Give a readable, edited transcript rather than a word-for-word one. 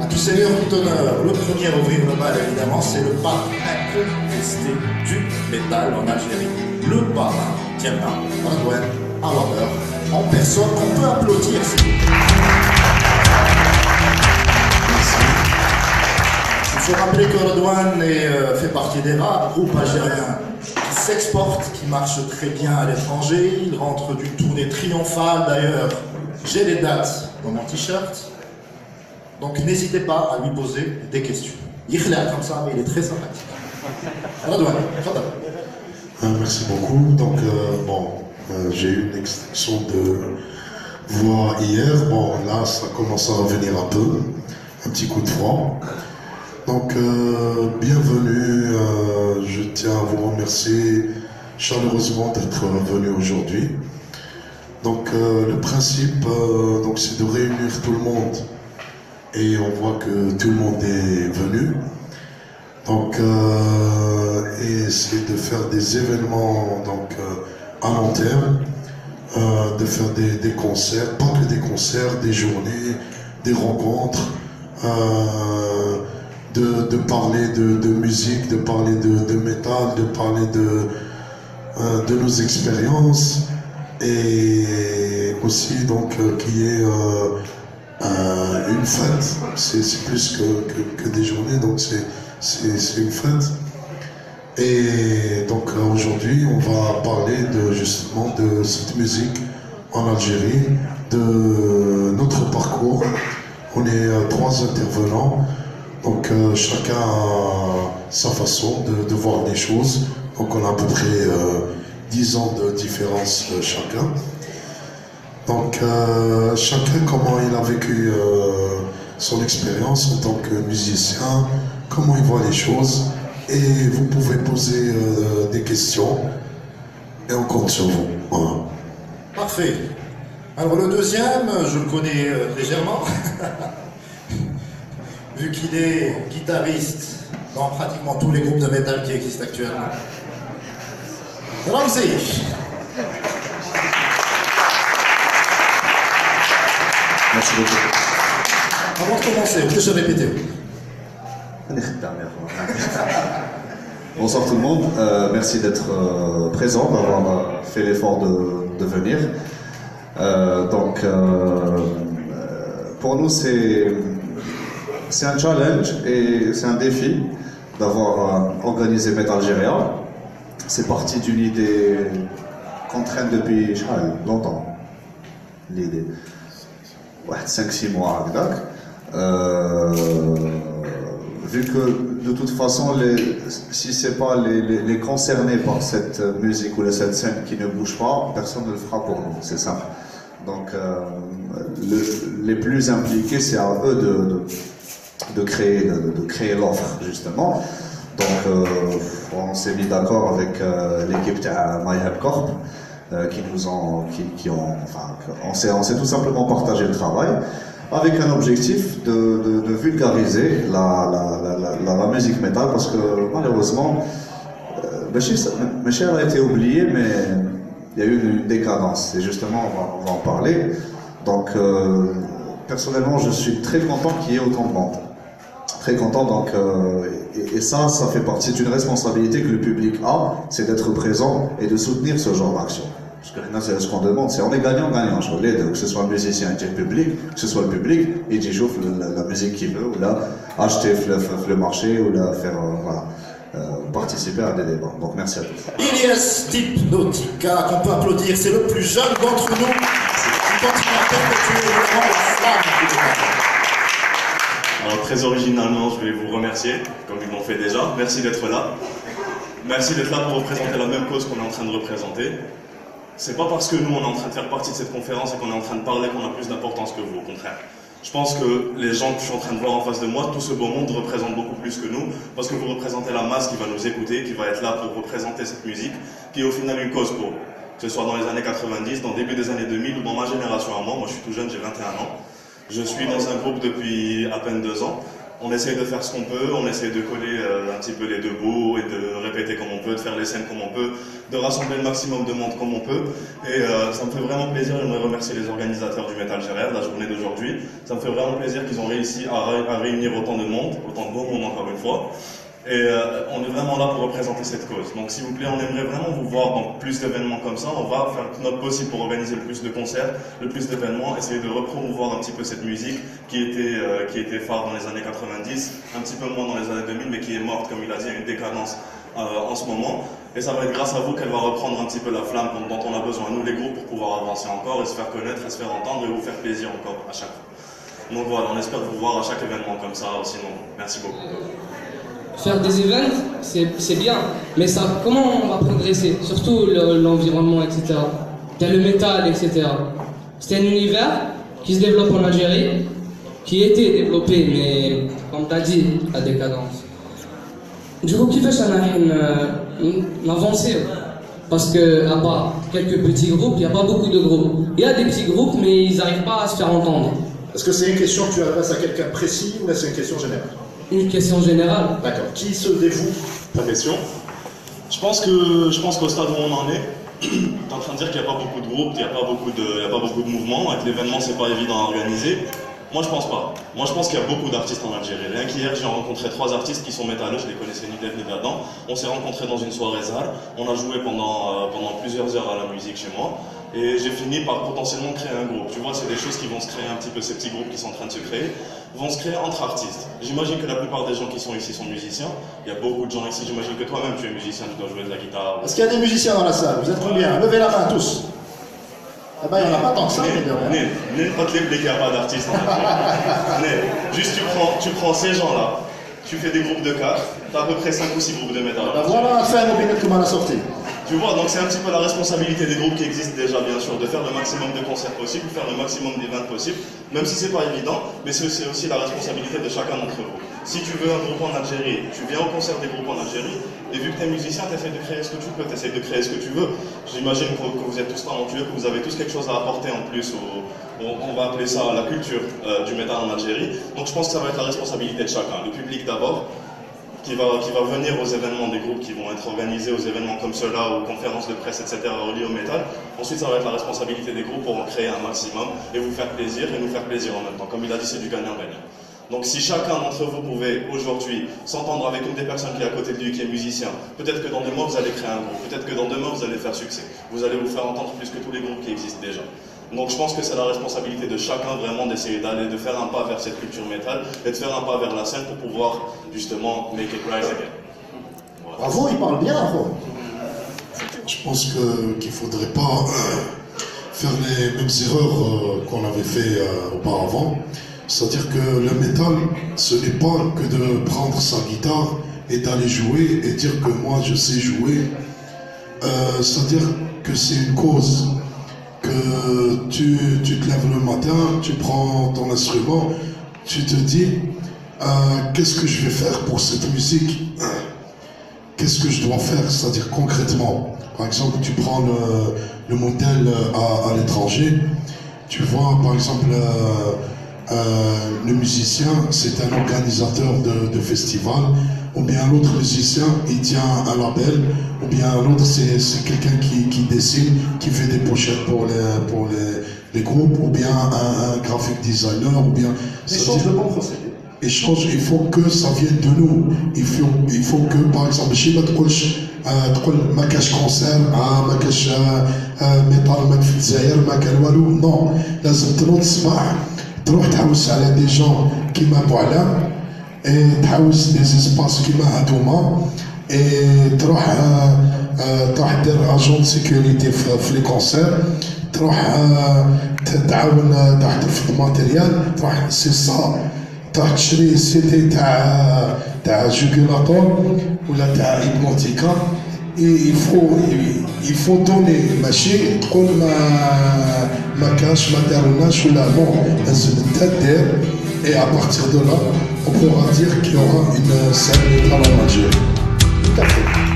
À tout seigneur, tout honneur, le premier à ouvrir le bal, évidemment, c'est le parrain incontesté du métal en Algérie. Le parrain, Tiemna Redouane Awader, en personne, qu'on peut applaudir. Il faut rappeler que Redouane fait partie des rares groupes algériens qui s'exportent, qui marchent très bien à l'étranger. Il rentre d'une tournée triomphale, d'ailleurs. J'ai les dates dans mon t-shirt. Donc n'hésitez pas à lui poser des questions. Il est comme ça, mais il est très sympathique. Redouane, merci beaucoup. Donc, j'ai eu une extinction de voix hier. Bon, là, ça commence à revenir un petit coup de froid. Donc, bienvenue. Je tiens à vous remercier chaleureusement d'être venu aujourd'hui. Donc, le principe, c'est de réunir tout le monde. Et on voit que tout le monde est venu. Donc, et c'est de faire des événements à long terme, de faire des concerts, pas que des concerts, des journées, des rencontres, de parler de musique, de parler de métal, de parler de nos expériences, et aussi qu'il y ait une fête. C'est plus que des journées, donc c'est une fête. Et donc aujourd'hui on va parler justement de cette musique en Algérie, de notre parcours. On est 3 intervenants, donc chacun a sa façon de voir les choses. Donc on a à peu près 10 ans de différence chacun. Donc chacun comment il a vécu son expérience en tant que musicien, comment il voit les choses, et vous pouvez poser des questions et on compte sur vous. Voilà. Parfait. Alors le deuxième, je le connais légèrement, vu qu'il est guitariste dans pratiquement tous les groupes de métal qui existent actuellement. Ramzi. Merci beaucoup. Avant de commencer, vous pouvez répéter. Bonsoir tout le monde, merci d'être présent, d'avoir fait l'effort de venir. Pour nous c'est un challenge et c'est un défi d'avoir organisé Metal Algéria. C'est parti d'une idée qu'on traîne depuis longtemps, l'idée. 5-6 mois, vu que de toute façon, si c'est pas les concernés par cette musique ou cette scène qui ne bouge pas, personne ne le fera pour nous, c'est simple. Donc les plus impliqués, c'est à eux de créer l'offre justement. Donc on s'est mis d'accord avec l'équipe de MyHelp Corp on s'est tout simplement partagé le travail avec un objectif de vulgariser la musique métal, parce que malheureusement Michel a été oublié, mais il y a eu une décadence, et justement on va en parler. Donc personnellement je suis très content qu'il y ait autant de monde, très content, donc et ça fait partie d'une responsabilité que le public a, c'est d'être présent et de soutenir ce genre d'action. Parce que là, c'est ce qu'on demande, on est gagnant-gagnant, que ce soit le musicien et le public, que ce soit le public, et il joue la musique qu'il veut, ou là, acheter le marché, ou là, faire, participer à des débats. Donc merci à tous. Ilyes Hypnotica, qu'on peut applaudir, c'est le plus jeune d'entre nous, qui continue à perpétuer vraiment la flamme du métal. Alors très originalement, je vais vous remercier, comme ils l'ont fait déjà. Merci d'être là. Merci d'être là pour représenter la même cause qu'on est en train de représenter. C'est pas parce que nous on est en train de faire partie de cette conférence et qu'on est en train de parler qu'on a plus d'importance que vous, au contraire. Je pense que les gens que je suis en train de voir en face de moi, tout ce beau monde représente beaucoup plus que nous, parce que vous représentez la masse qui va nous écouter, qui va être là pour représenter cette musique, qui est au final une cause pour eux. Que ce soit dans les années 90, dans le début des années 2000 ou dans ma génération à moi je suis tout jeune, j'ai 21 ans. Je suis dans un groupe depuis à peine 2 ans. On essaye de faire ce qu'on peut, on essaye de coller un petit peu les deux bouts et de répéter comme on peut, de faire les scènes comme on peut, de rassembler le maximum de monde comme on peut. Et ça me fait vraiment plaisir, j'aimerais remercier les organisateurs du Metal GRR, la journée d'aujourd'hui. Ça me fait vraiment plaisir qu'ils ont réussi à réunir autant de monde, autant de beau monde encore une fois. Et on est vraiment là pour représenter cette cause. Donc s'il vous plaît, on aimerait vraiment vous voir dans plus d'événements comme ça. On va faire notre possible pour organiser le plus de concerts, le plus d'événements, essayer de repromouvoir un petit peu cette musique qui était phare dans les années 90, un petit peu moins dans les années 2000, mais qui est morte, comme il a dit, à une décadence en ce moment. Et ça va être grâce à vous qu'elle va reprendre un petit peu la flamme dont on a besoin, nous les groupes, pour pouvoir avancer encore et se faire connaître et se faire entendre et vous faire plaisir encore à chaque fois. Donc voilà, on espère vous voir à chaque événement comme ça, sinon, merci beaucoup. Faire des events, c'est bien, mais ça, comment on va progresser? Surtout l'environnement, etc. Il y a le métal, etc. C'est un univers qui se développe en Algérie, qui a été développé, mais comme tu as dit, la décadence. Du coup, qui fait ça avancer? Parce que, à part quelques petits groupes, il n'y a pas beaucoup de groupes. Il y a des petits groupes, mais ils n'arrivent pas à se faire entendre. Est-ce que c'est une question que tu adresses à quelqu'un précis ou c'est une question générale? Une question générale. D'accord. Qui se dévoue? Ta question? Je pense qu'au stade où on en est, tu es en train de dire qu'il n'y a pas beaucoup de groupes, il n'y a pas beaucoup de mouvements, et que l'événement c'est pas évident à organiser. Moi je pense pas. Moi je pense qu'il y a beaucoup d'artistes en Algérie. Rien qu'hier j'ai rencontré 3 artistes qui sont métalleux, je les connaissais ni d'Eve ni d'Adam. On s'est rencontrés dans une soirée ZAR, on a joué pendant plusieurs heures à la musique chez moi. Et j'ai fini par potentiellement créer un groupe. Tu vois, c'est des choses qui vont se créer un petit peu, ces petits groupes qui sont en train de se créer, vont se créer entre artistes. J'imagine que la plupart des gens qui sont ici sont musiciens. Il y a beaucoup de gens ici, j'imagine que toi-même tu es musicien, tu dois jouer de la guitare. Est-ce qu'il y a des musiciens dans la salle? Vous êtes combien? Levez la main tous. Ah ben, il n'y en a pas tant que ça, mais de rien. Pas te les qu'il n'y a pas d'artistes en Algérie. Juste tu prends ces gens-là, tu fais des groupes de 4, tu as à peu près 5 ou 6 groupes de métal. Ben voilà, fin mobile comment on a sorti. Tu vois, donc c'est un petit peu la responsabilité des groupes qui existent déjà, bien sûr, de faire le maximum de concerts possible, faire le maximum d'events possible, même si c'est pas évident, mais c'est aussi la responsabilité de chacun d'entre vous. Si tu veux un groupe en Algérie, tu viens au concert des groupes en Algérie, et vu que tu es musicien, tu essaies de créer ce que tu peux, tu essaies de créer ce que tu veux. J'imagine que vous êtes tous talentueux, que vous avez tous quelque chose à apporter en plus on va appeler ça la culture du métal en Algérie. Donc je pense que ça va être la responsabilité de chacun, le public d'abord, qui va venir aux événements des groupes qui vont être organisés, aux événements comme ceux-là, aux conférences de presse, etc., reliées au métal. Ensuite, ça va être la responsabilité des groupes pour en créer un maximum et vous faire plaisir et nous faire plaisir en même temps. Comme il a dit, c'est du gagnant-gagnant. Donc si chacun d'entre vous pouvait aujourd'hui s'entendre avec une des personnes qui est à côté de lui, qui est musicien, peut-être que dans 2 mois vous allez créer un groupe, peut-être que dans 2 mois vous allez faire succès. Vous allez vous faire entendre plus que tous les groupes qui existent déjà. Donc je pense que c'est la responsabilité de chacun vraiment d'essayer d'aller, de faire un pas vers cette culture métal et de faire un pas vers la scène pour pouvoir justement make it rise again. Voilà. Bravo, il parle bien, Ro. Je pense qu'il ne faudrait pas faire les mêmes erreurs qu'on avait fait auparavant. C'est-à-dire que le métal, ce n'est pas que de prendre sa guitare et d'aller jouer et dire que moi je sais jouer. C'est-à-dire que c'est une cause. Que tu te lèves le matin, tu prends ton instrument, tu te dis qu'est-ce que je vais faire pour cette musique, qu'est-ce que je dois faire, c'est-à-dire concrètement. Par exemple, tu prends le modèle à l'étranger, tu vois par exemple le musicien, c'est un organisateur de festival, ou bien l'autre musicien, il tient un label, ou bien l'autre, c'est quelqu'un qui dessine, qui fait des pochettes pour les groupes, ou bien un graphic designer, ou bien... Échange de bons procédés. Échange, il faut que ça vienne de nous. Il faut que, par exemple, chez تقول ما كاش كونسير ما كاش ميتال ما في الجزائر ما كان والو نو لازم تنوض الصباح تروح تحوس على دي جون كيما بوعلام تحوس دي سباس كيما هادوما تروح دير اجون سيكوريتي في لي كونسير تروح تعاون تحتفظ ماتيريال تروح سي صا تروح تشري سيتي تاع جوغولاتور ولا تاع هيبنوتيكا il faut donner ماشي تقول ما كاش ما دارولناش ولا نو لازم انت دير et à partir de là on pourra dire qu'il y aura une scène métal en Algérie. Tout à fait.